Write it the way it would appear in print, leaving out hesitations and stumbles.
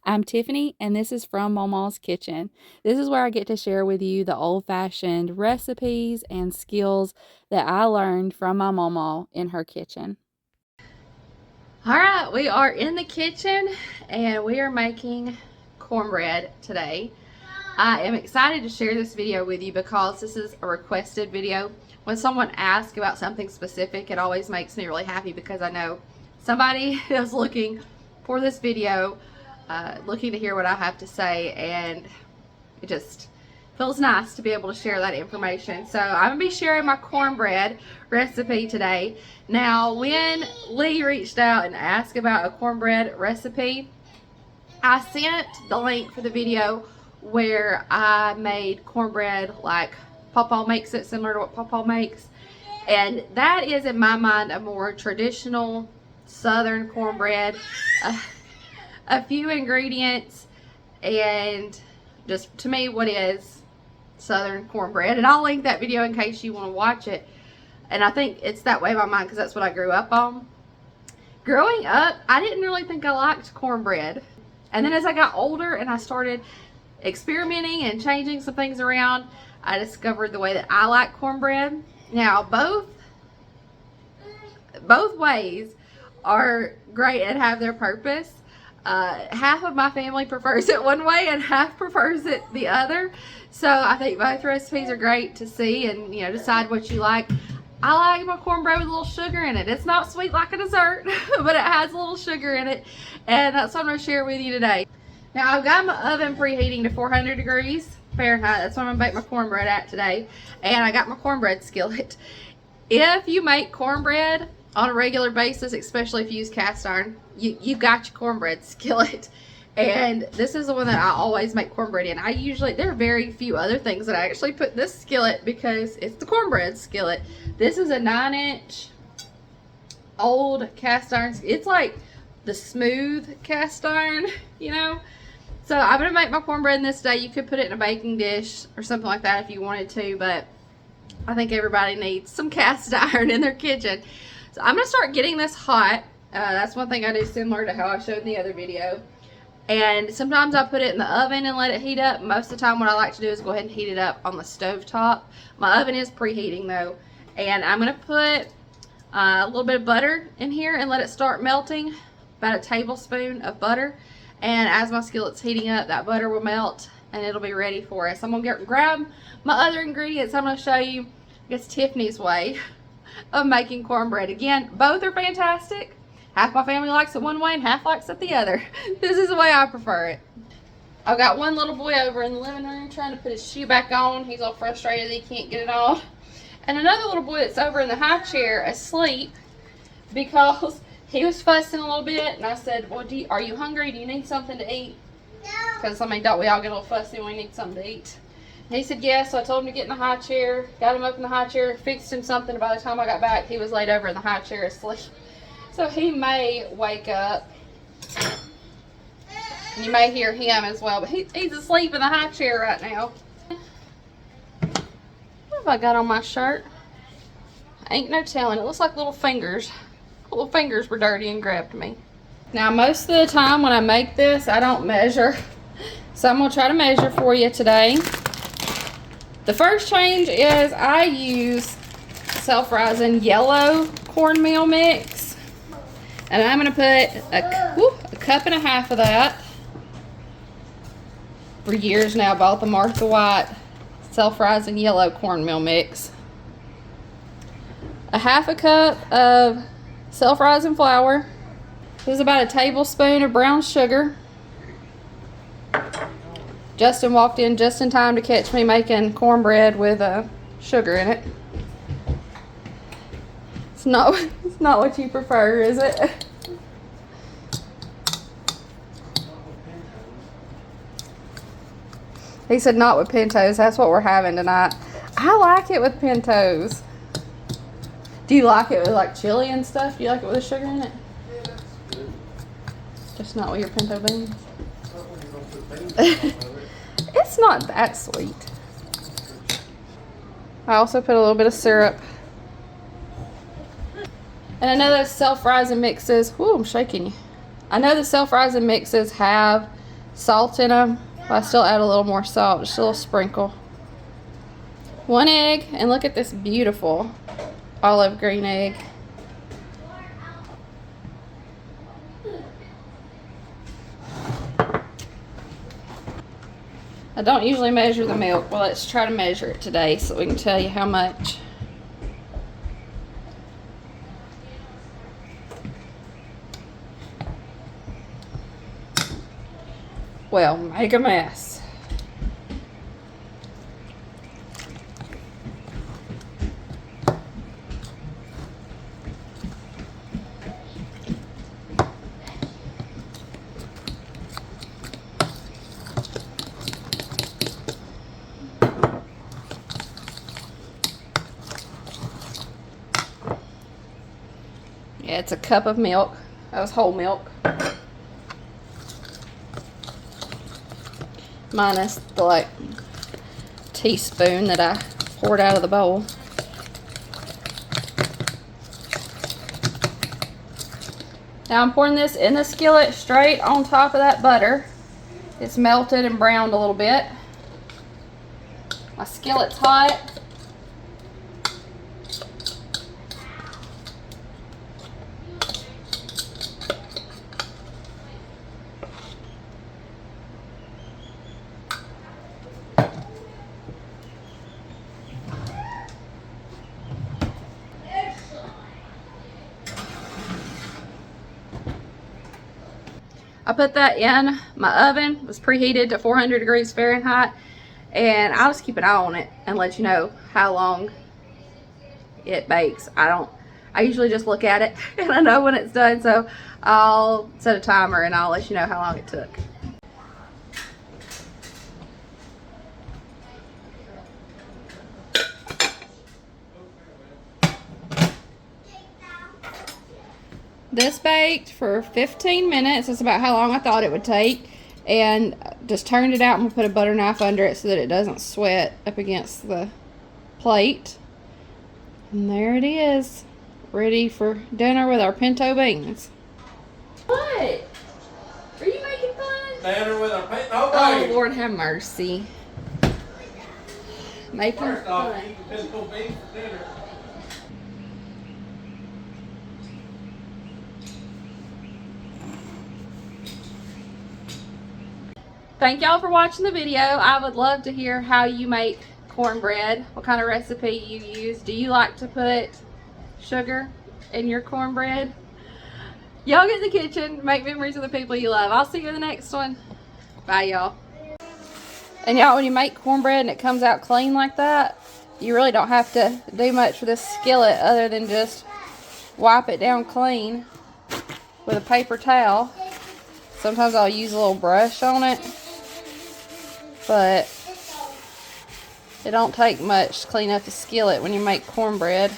I'm Tiffany, and this is from Mamaw's Kitchen. This is where I get to share with you the old-fashioned recipes and skills that I learned from my Mamaw in her kitchen. All right, we are in the kitchen, and we are making cornbread today. I am excited to share this video with you because this is a requested video. When someone asks about something specific, it always makes me really happy because I know somebody is looking for this video, looking to hear what I have to say, and it just feels nice to be able to share that information. So I'm gonna be sharing my cornbread recipe today. Now, when Lee reached out and asked about a cornbread recipe, I sent the link for the video where I made cornbread like Pawpaw makes it, similar to what Pawpaw makes. And that is, in my mind, a more traditional southern cornbread. A few ingredients, and just, to me, what is southern cornbread. And I'll link that video in case you want to watch it. And I think it's that way in my mind because that's what I grew up on. Growing up, I didn't really think I liked cornbread. And then as I got older and I started experimenting and changing some things around, I discovered the way that I like cornbread. Now, both ways are great and have their purpose. Half of my family prefers it one way and half prefers it the other. So I think both recipes are great to see and, you know, decide what you like. I like my cornbread with a little sugar in it. It's not sweet like a dessert, but it has a little sugar in it. And that's what I'm going to share with you today. Now, I've got my oven preheating to 400 degrees Fahrenheit. That's what I'm going to bake my cornbread at today. And I got my cornbread skillet. If you make cornbread on a regular basis, especially if you use cast iron, you've got your cornbread skillet. And this is the one that I always make cornbread in. There are very few other things that I actually put in this skillet because it's the cornbread skillet. This is a 9-inch old cast iron. It's like the smooth cast iron, you know. So I'm going to make my cornbread in this today. You could put it in a baking dish or something like that if you wanted to, but I think everybody needs some cast iron in their kitchen. So I'm going to start getting this hot. That's one thing I do similar to how I showed in the other video. And sometimes I put it in the oven and let it heat up. Most of the time what I like to do is go ahead and heat it up on the stove top. My oven is preheating though. And I'm going to put a little bit of butter in here and let it start melting. About a tablespoon of butter. And as my skillet's heating up, that butter will melt and it'll be ready for us. I'm going to grab my other ingredients. I'm going to show you, I guess, Tiffany's way of making cornbread. Again, both are fantastic. Half my family likes it one way and half likes it the other. This is the way I prefer it. I've got one little boy over in the living room trying to put his shoe back on. He's all frustrated that he can't get it on. And another little boy that's over in the high chair asleep because he was fussing a little bit. And I said, well, are you hungry? Do you need something to eat? No. Because, I mean, don't we all get a little fussy when we need something to eat? And he said yes, so I told him to get in the high chair. Got him up in the high chair, fixed him something. By the time I got back, he was laid over in the high chair asleep. So he may wake up. And you may hear him as well, but he's asleep in the high chair right now. What have I got on my shirt? Ain't no telling. It looks like little fingers. Little fingers were dirty and grabbed me. Now, most of the time when I make this, I don't measure. So I'm going to try to measure for you today. The first change is I use self-rising yellow cornmeal mix. And I'm going to put a cup and a half of that. For years now, I bought the Martha White self-rising yellow cornmeal mix. A half a cup of self-rising flour. This is about a tablespoon of brown sugar. Justin walked in just in time to catch me making cornbread with sugar in it. It's not what you prefer, is it? He said not with pintos. That's what we're having tonight. I like it with pintos. Do you like it with like chili and stuff? Do you like it with the sugar in it? Yeah, that's good. Just not with your pinto beans? It's not that sweet. I also put a little bit of syrup. And I know those self-rising mixes, whoo, I'm shaking you. I know the self-rising mixes have salt in them. But I still add a little more salt, just a little sprinkle. 1 egg, and look at this beautiful olive green egg. I don't usually measure the milk. Well, let's try to measure it today so we can tell you how much. Well, make a mess. Yeah, it's a cup of milk. That was whole milk. Minus the like teaspoon that I poured out of the bowl. Now I'm pouring this in the skillet straight on top of that butter. It's melted and browned a little bit. My skillet's hot. I put that in my oven. It was preheated to 400 degrees Fahrenheit, and I'll just keep an eye on it and let you know how long it bakes. I usually just look at it and I know when it's done, so I'll set a timer and I'll let you know how long it took. This baked for 15 minutes. That's about how long I thought it would take. And just turned it out and we'll put a butter knife under it so that it doesn't sweat up against the plate. And there it is. Ready for dinner with our pinto beans. What? Are you making fun? Dinner with our pinto Oh, beans. Lord have mercy. Making First off, fun. eating pinto beans for dinner. Thank y'all for watching the video. I would love to hear how you make cornbread, what kind of recipe you use. Do you like to put sugar in your cornbread? Y'all get in the kitchen, make memories with the people you love. I'll see you in the next one. Bye, y'all. And y'all, when you make cornbread and it comes out clean like that, you really don't have to do much with this skillet other than just wipe it down clean with a paper towel. Sometimes I'll use a little brush on it, but it don't take much to clean up the skillet when you make cornbread.